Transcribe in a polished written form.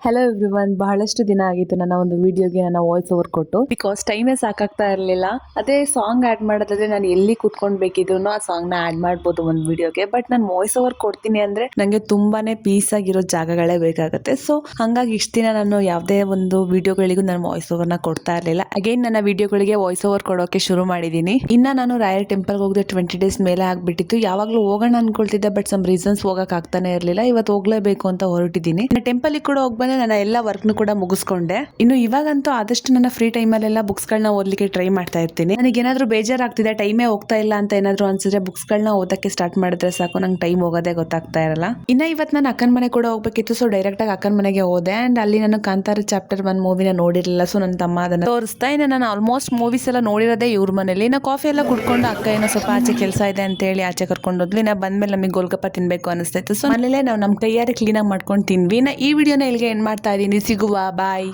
Hello everyone, ಬಹಳಷ್ಟು ದಿನ ಆಗಿತ್ತು ನನ್ನ ಒಂದು ವಿಡಿಯೋಗೆ ನನ್ನ ವಾಯ್ಸ್ ಓವರ್ ಕೊಟ್ಟು. ಬಿಕಾಸ್ ಟೈಮೇ ಸಾಕಾಗ್ತಾ ಇರಲಿಲ್ಲ. ಅದೇ ಸಾಂಗ್ ಆ್ಯಡ್ ಮಾಡೋದಾದ್ರೆ ನಾನು ಎಲ್ಲಿ ಕೂತ್ಕೊಂಡು ಬೇಕಿದ್ರು ಆ ಸಾಂಗ್ನ ಆ್ಯಡ್ ಮಾಡ್ಬೋದು ಒಂದು ವಿಡಿಯೋಗೆ. ಬಟ್ ನಾನು ವಾಯ್ಸ್ ಓವರ್ ಕೊಡ್ತೀನಿ ಅಂದರೆ ನನಗೆ ತುಂಬಾನೇ ಪೀಸ್ ಆಗಿರೋ ಜಾಗಗಳೇ ಬೇಕಾಗುತ್ತೆ. ಸೊ ಹಾಗಾಗಿ ಇಷ್ಟು ದಿನ ನಾನು ಯಾವುದೇ ಒಂದು ವಿಡಿಯೋಗಳಿಗೂ ನಾನು ವಾಯ್ಸ್ ಓವರ್ನ ಕೊಡ್ತಾ ಇರಲಿಲ್ಲ. ಅಗೇನ್ ನನ್ನ ವಿಡಿಯೋಗಳಿಗೆ ವಾಯ್ಸ್ ಓವರ್ ಕೊಡೋಕೆ ಶುರು ಮಾಡಿದ್ದೀನಿ. ಇನ್ನು ನಾನು ರಾಯರ್ ಟೆಂಪಲ್ಗೆ ಹೋಗದೆ 20 ಡೇಸ್ ಮೇಲೆ ಆಗಿಬಿಟ್ಟಿತ್ತು. ಯಾವಾಗಲೂ ಹೋಗೋಣ ಅನ್ಕೊಳ್ತಿದ್ದೆ, ಬಟ್ ಸಮ್ ರೀಸನ್ಸ್ ಹೋಗಕ್ಕೆ ಆಗ್ತಾನೆ ಇರಲಿಲ್ಲ. ಇವತ್ತು ಹೋಗ್ಲೇಬೇಕು ಅಂತ ಹೊರಟಿದ್ದೀನಿ. ಟೆಂಪಲ್ಗೆ ಕೂಡ ಹೋಗಿ ನನ್ನ ಎಲ್ಲ ವರ್ಕ್ನು ಕೂಡ ಮುಗಿಸ್ಕೊಂಡೆ. ಇನ್ನು ಇವಾಗಂತೂ ಆದಷ್ಟು ನನ್ನ ಫ್ರೀ ಟೈಮಲ್ಲೆಲ್ಲ ಬುಕ್ಸ್ಗಳನ್ನ ಓದಲಿಕ್ಕೆ ಟ್ರೈ ಮಾಡ್ತಾ ಇರ್ತೀನಿ. ನನಗೇನಾದ್ರೂ ಬೇಜಾರಾಗ್ತಿದೆ, ಟೈಮೇ ಹೋಗ್ತಾ ಇಲ್ಲ ಅಂತ ಏನಾದ್ರು ಅನ್ಸಿದ್ರೆ ಬುಕ್ಸ್ಗಳನ್ನ ಓದಕ್ಕೆ ಸ್ಟಾರ್ಟ್ ಮಾಡಿದ್ರೆ ಸಾಕು, ನಂಗೆ ಟೈಮ್ ಹೋಗೋದೇ ಗೊತ್ತಾಗ್ತಾ ಇರಲ್ಲ. ಇನ್ನ ಇವತ್ತು ನಾನು ಅಕ್ಕನ ಮನೆ ಕೂಡ ಹೋಗ್ಬೇಕಿತ್ತು. ಸೊ ಡೈರೆಕ್ಟ್ ಆಗಿ ಅಕ್ಕನ ಮನೆಗೆ ಹೋದೆ. ಅಂಡ್ ಅಲ್ಲಿ ನಾನು ಕಾಂತಾರ ಚಾಪ್ಟರ್ 1 ಮೂವಿನ ನೋಡಿರಲಿಲ್ಲ. ಸೊ ನನ್ನ ತಮ್ಮ ಅದನ್ನ ತೋರಿಸ್ತಾ, ಇನ್ನು ನಾನು ಆಲ್ಮೋಸ್ಟ್ ಮೂವೀಸ್ ಎಲ್ಲ ನೋಡಿರೋದೇ ಇವ್ರ ಮನೇಲಿ. ನಾ ಕಾಫಿ ಎಲ್ಲ ಕುಡ್ಕೊಂಡು ಅಕ್ಕ ಏನೋ ಸ್ವಲ್ಪ ಆಚೆ ಕೆಲಸ ಇದೆ ಅಂತ ಹೇಳಿ ಆಚೆ ಕರ್ಕೊಂಡು ಹೋದ್ವಿ. ನಾ ಬಂದ್ಮೇಲೆ ನಮಗೆ ಗೋಲ್ಗಪ್ಪ ತಿನ್ಬೇಕು ಅನಿಸ್ತಾ ಇತ್ತು. ಸೊ ಮನೇಲೆ ನಾವು ನಮ್ಮ ಕೈಯಾರೆ ಕ್ಲೀನ್ ಆಗಿ ಮಾಡ್ಕೊಂಡು ತಿನ್ವಿ. ನಾ ಈ ವಿಡಿಯೋನ ಇಲ್ಲಿಗೆ ಎಂಡ್ ಮಾಡ್ತಾ ಇದ್ದೀನಿ. ಸಿಗುವ, ಬಾಯ್.